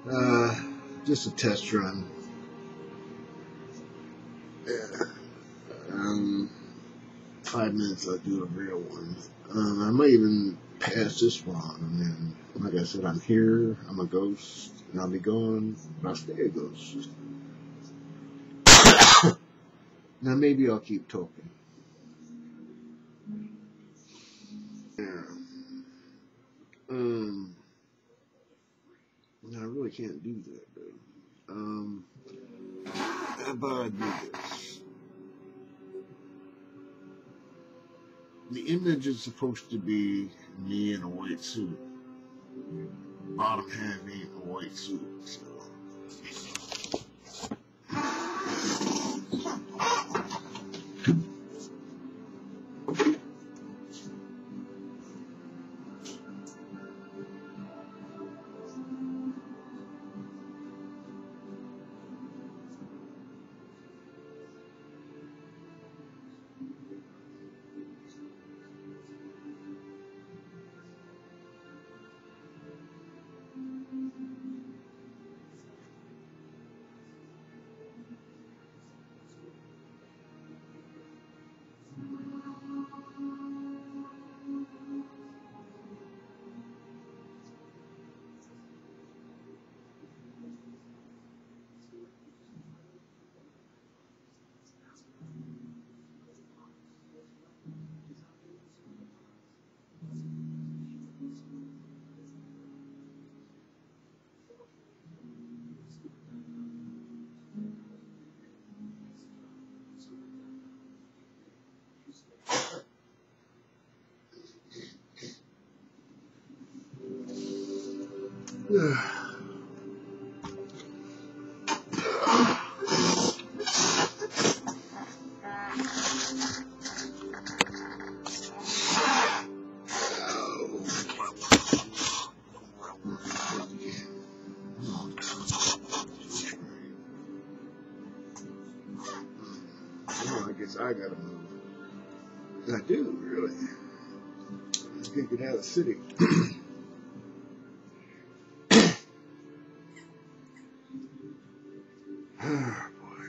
Uh, just a test run. Yeah. 5 minutes I'll do a real one. I might even pass this one. I mean, like I said, I'm here, I'm a ghost, and I'll be gone, but I'll stay a ghost. Now maybe I'll keep talking. Yeah. No, I really can't do that, though. How about I do this? The image is supposed to be me in a white suit. Bottom half me in a white suit. So. Well, I guess I gotta move. I do, really. I can't get out of the city. Oh, boy.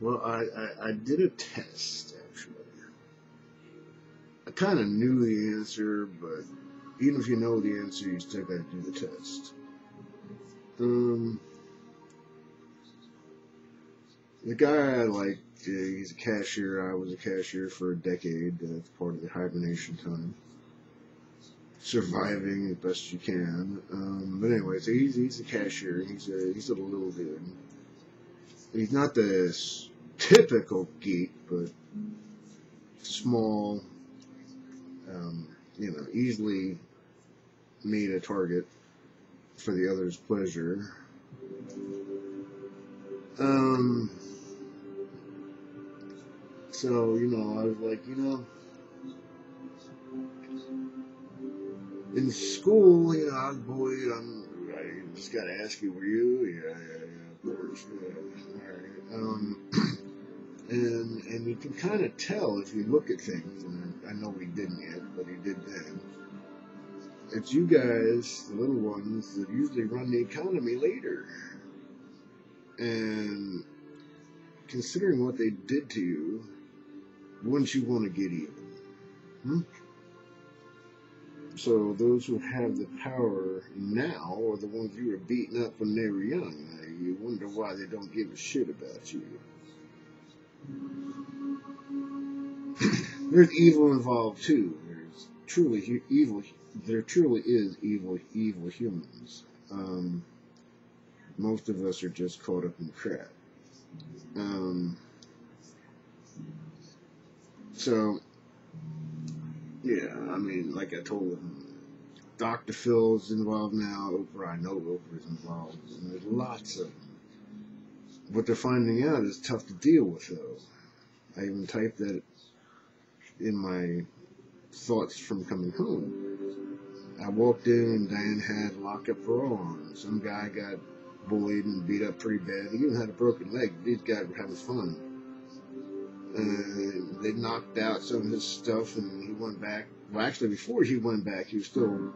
Well, I did a test, actually. I kind of knew the answer, but even if you know the answer, you still gotta do the test. The guy I liked, he's a cashier. I was a cashier for a decade. That's part of the hibernation time. Surviving as best you can. But anyway, so he's a cashier. He's a little dude. He's not the typical geek, but small. Easily made a target for the other's pleasure. So I was like, in school, I was bullied. I just got to ask you, were you? Yeah, of course. Yeah. All right. And you can kind of tell if you look at things, and I know he didn't yet, but he did then. It's you guys, the little ones, that usually run the economy later. And considering what they did to you, wouldn't you want to get even? So those who have the power now are the ones you were beating up when they were young. You wonder why they don't give a shit about you. There's evil involved too. There's truly evil. There truly is evil humans. Most of us are just caught up in crap. So, yeah, I mean, like I told him, Dr. Phil's involved now. Oprah, I know Oprah's involved, and there's lots of them. What they're finding out is tough to deal with, though. I even typed that in my thoughts from coming home. I walked in and Diane had lockup parole on. Some guy got bullied and beat up pretty bad. He even had a broken leg. These guys were having fun. they knocked out some of his stuff, and he went back. Well, actually, before he went back, he was still,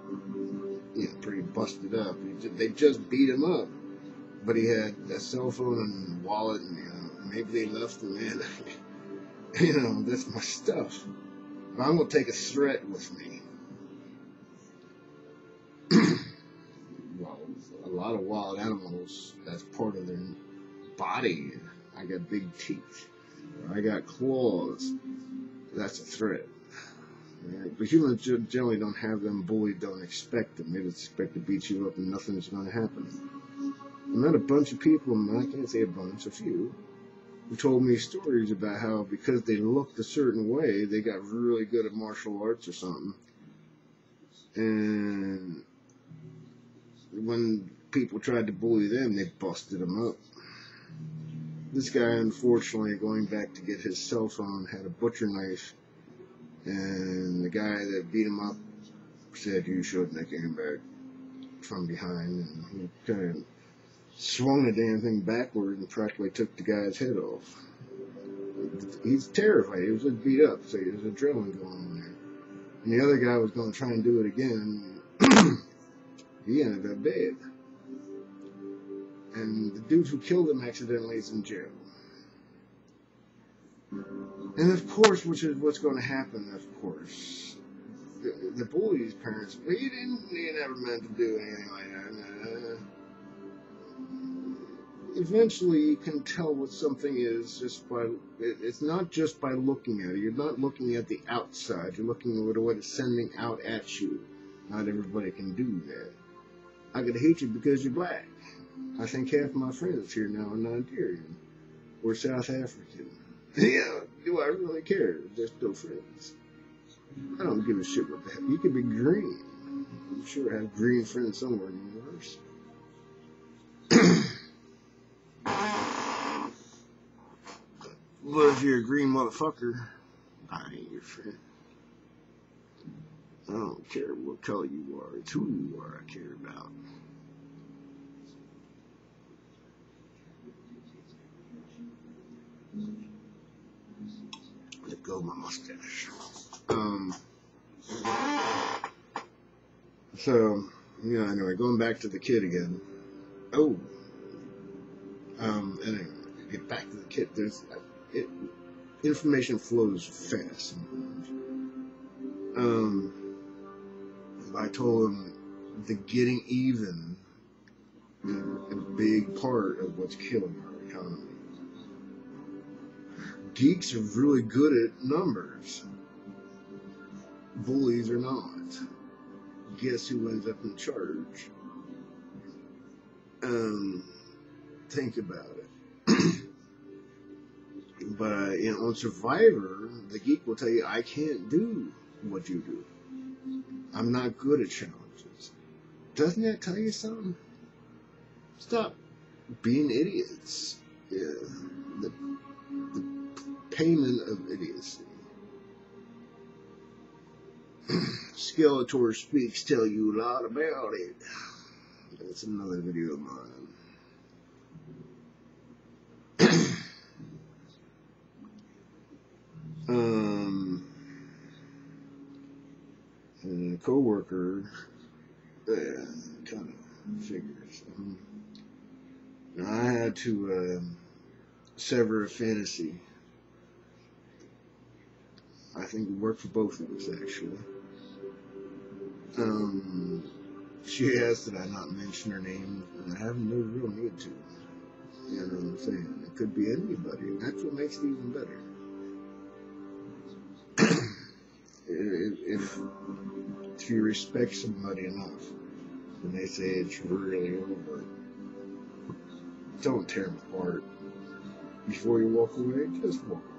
pretty busted up. They just beat him up, but he had a cell phone and wallet, and maybe they left him in. That's my stuff. But I'm gonna take a threat with me. Well, a lot of wild animals, that's part of their body. I got big teeth. I got claws. That's a threat. Right? But humans generally don't have them bullied, don't expect them. They just expect to beat you up and nothing's going to happen. I met a bunch of people, and I can't say a bunch, a few, who told me stories about how because they looked a certain way, they got really good at martial arts or something. And when people tried to bully them, they busted them up. This guy, unfortunately, going back to get his cell phone, had a butcher knife, and the guy that beat him up said you shouldn't have came back from behind, and he kind of swung the damn thing backward and practically took the guy's head off. He's terrified. He was just beat up, so there's adrenaline going on there. And the other guy was going to try and do it again. He ended up dead. And the dude who killed him accidentally is in jail. And of course, which is what's going to happen, of course, the bully's parents, he never meant to do anything like that. Eventually, you can tell what something is just by, it's not just by looking at it. You're not looking at the outside. You're looking at what it's sending out at you. Not everybody can do that. I could hate you because you're black. I think half my friends here now are Nigerian or South African. Yeah, do I really care? They're still friends. I don't give a shit what the hell. You could be green. I'm sure I have green friends somewhere in the universe. But if you're a green motherfucker, I ain't your friend. I don't care what color you are. It's who you are I care about. Let go of my mustache. So, anyway, going back to the kid again. Anyway, get back to the kid. Information flows fast. I told him the getting even is a big part of what's killing our economy. Geeks are really good at numbers. Bullies are not. Guess who ends up in charge? Think about it. But on Survivor, the geek will tell you, I can't do what you do. I'm not good at challenges. Doesn't that tell you something? Stop being idiots. Yeah. The payment of idiocy. Skeletor Speaks tell you a lot about it. That's another video of mine. And a co-worker, kind of figures. Now I had to sever a fantasy. I think it worked for both of us, actually. She asked that I not mention her name, and I have no real need to. You know what I'm saying? It could be anybody, and that's what makes it even better. If you respect somebody enough, and they say it's really over, don't tear them apart. Before you walk away, just walk away.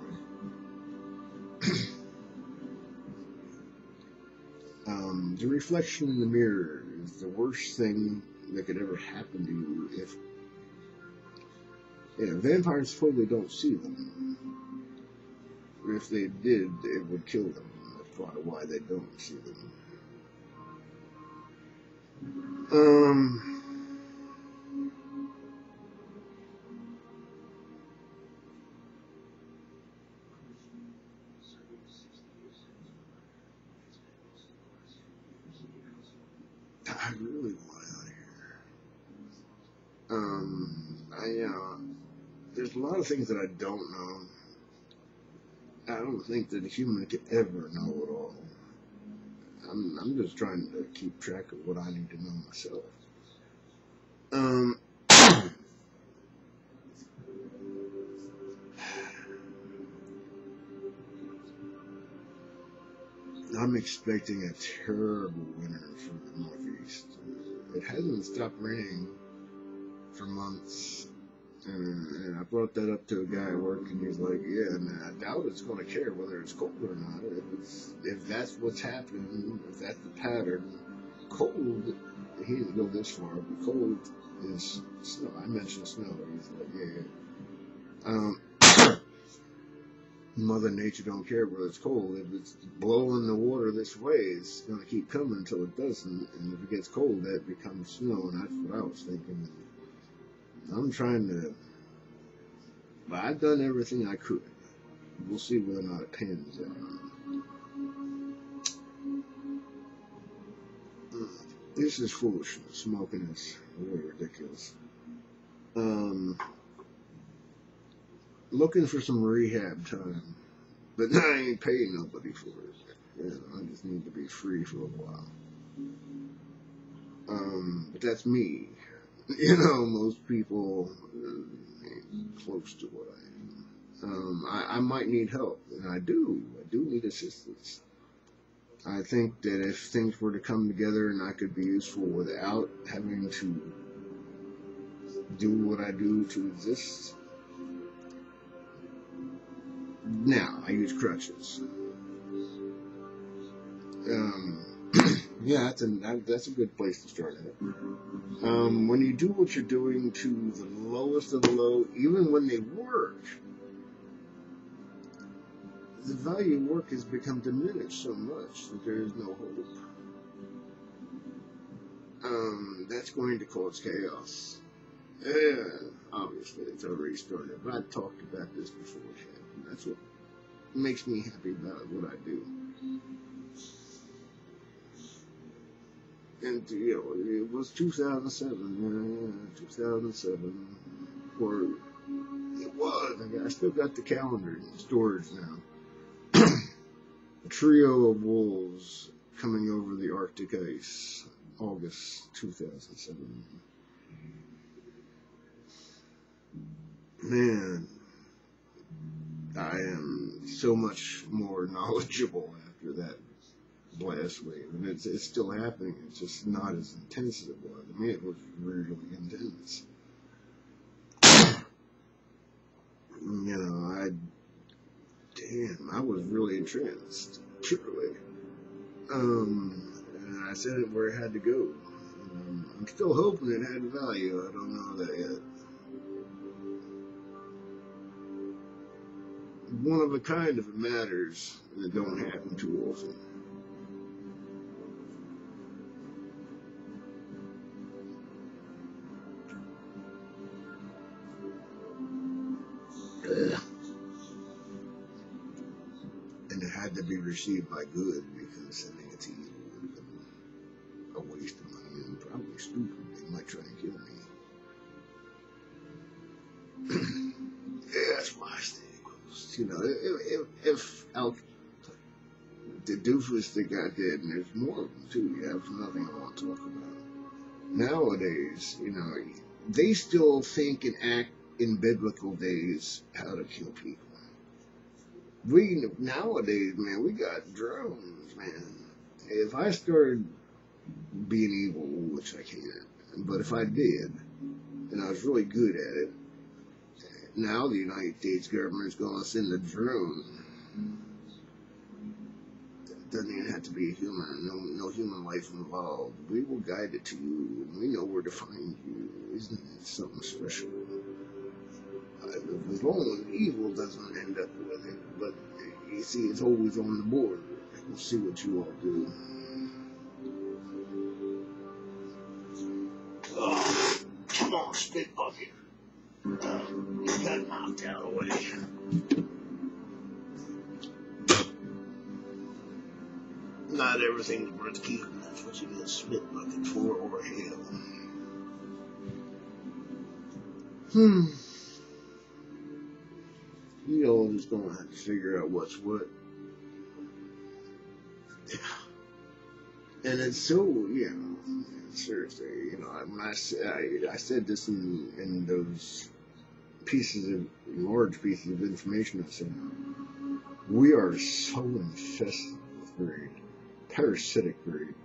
The reflection in the mirror is the worst thing that could ever happen to you vampires totally don't see them. If they did, it would kill them. That's probably why they don't see them. I really want out of here. There's a lot of things that I don't know. I don't think that a human could ever know it all. I'm just trying to keep track of what I need to know myself. Um, I'm expecting a terrible winter for the Northeast. It hasn't stopped raining for months. And I brought that up to a guy at work, and he's like, "Yeah, and I doubt it's going to care whether it's cold or not. If that's what's happening, if that's the pattern, cold. He didn't go this far, but cold is snow." I mentioned snow. He's like, "Yeah." Mother Nature don't care whether it's cold. If it's blowing the water this way, it's going to keep coming until it doesn't. And if it gets cold, that becomes snow. And that's what I was thinking. I'm trying to, but I've done everything I could. We'll see whether or not it pans out. This is foolishness. Smoking is really ridiculous. Looking for some rehab time, but I ain't paying nobody for it. I just need to be free for a while. But that's me. Most people ain't close to what I am. I might need help, and I do need assistance. I think that if things were to come together and I could be useful without having to do what I do to exist. Now, I use crutches. Yeah, that's a good place to start at. When you do what you're doing to the lowest of the low, even when they work, the value of work has become diminished so much that there is no hope. That's going to cause chaos. Yeah, obviously, it's already started, but I talked about this before it happened. That's what makes me happy about what I do. And, it was 2007, 2007, or it was, I still got the calendar in storage now. A trio of wolves coming over the Arctic ice, August 2007. Man, I am so much more knowledgeable after that blast wave, and it's still happening. It's just not as intense as it was. I mean, it was really intense. I was really entranced, truly. And I said it where it had to go. I'm still hoping it had value. I don't know that yet. One of a kind if it matters, and it don't happen too often. And it had to be received by good, because sending it to evil would have been a waste of money and probably stupid. They might try and kill me. Yeah, that's why I stay close. If the doofus that got dead, and there's more of them too, that's nothing I want to talk about. Nowadays, they still think and act in biblical days how to kill people. Nowadays, man, we got drones, man. If I started being evil, which I can't, but if I did, and I was really good at it, now the United States government is going to send a drone. It doesn't even have to be a human, no human life involved. We will guide it to you, and we know where to find you. Isn't it something special? As long as evil doesn't end up with it, but you see, it's always on the board. We'll see what you all do. Oh, come on, spit bucket. You got knocked out already. not everything's worth keeping. That's what you get spit bucket for, or hell. You all just gonna have to figure out what's what. And it's so, seriously, when I said this in those large pieces of information I sent out, we are so infested with very parasitic breed.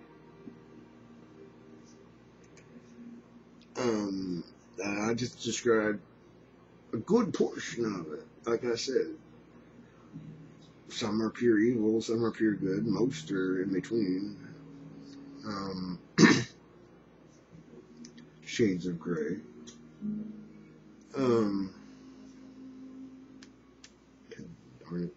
I just described a good portion of it. Like I said, some are pure evil, some are pure good, most are in between. Shades of gray. Darn it.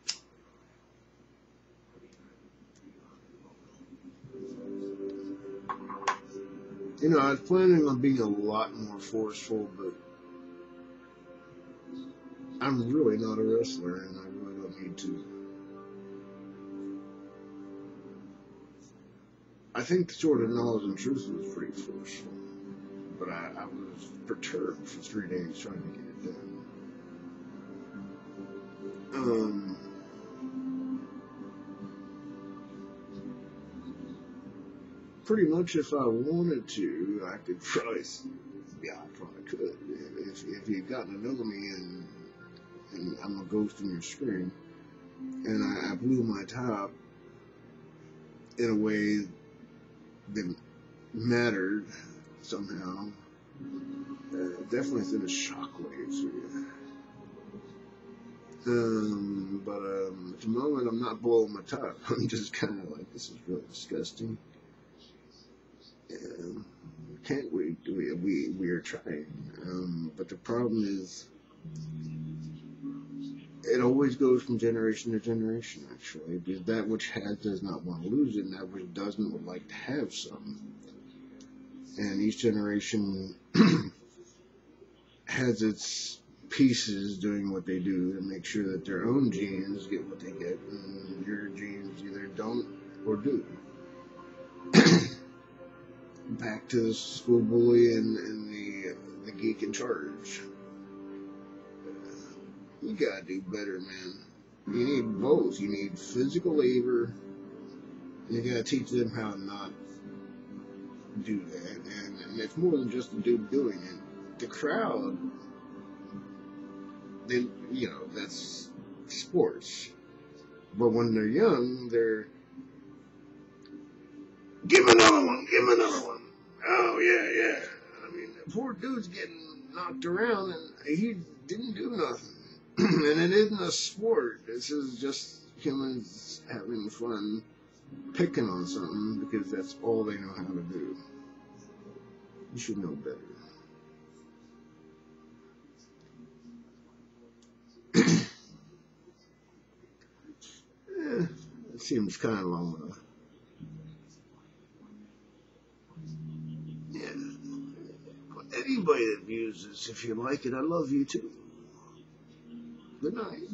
I was planning on being a lot more forceful, but I'm really not a wrestler, and I really don't need to. I think the Sword of Knowledge and Truth was pretty forceful, but I was perturbed for 3 days trying to get it done. Pretty much if I wanted to, I could probably, I probably could. If you'd gotten to know me and I'm a ghost in your screen, and I blew my top in a way that mattered somehow, definitely sent a shockwave through you. But at the moment, I'm not blowing my top. I'm just kind of like, this is really disgusting. Can't we are trying, but the problem is it always goes from generation to generation, actually, because that which has does not want to lose it, and that which doesn't would like to have some. And each generation has its pieces doing what they do to make sure that their own genes get what they get, and your genes either don't or do. Back to the school bully and the geek in charge. You gotta do better, man. You need both. You need physical labor, and you gotta teach them how to not do that. And it's more than just the dude doing it. The crowd, that's sports. But when they're young, they're, give me another one, give me another one. Oh, yeah. I mean, the poor dude's getting knocked around, and he didn't do nothing. And it isn't a sport. This is just humans having fun picking on something because that's all they know how to do. You should know better. It seems kind of long enough. Anybody that views this, if you like it, I love you too. Good night.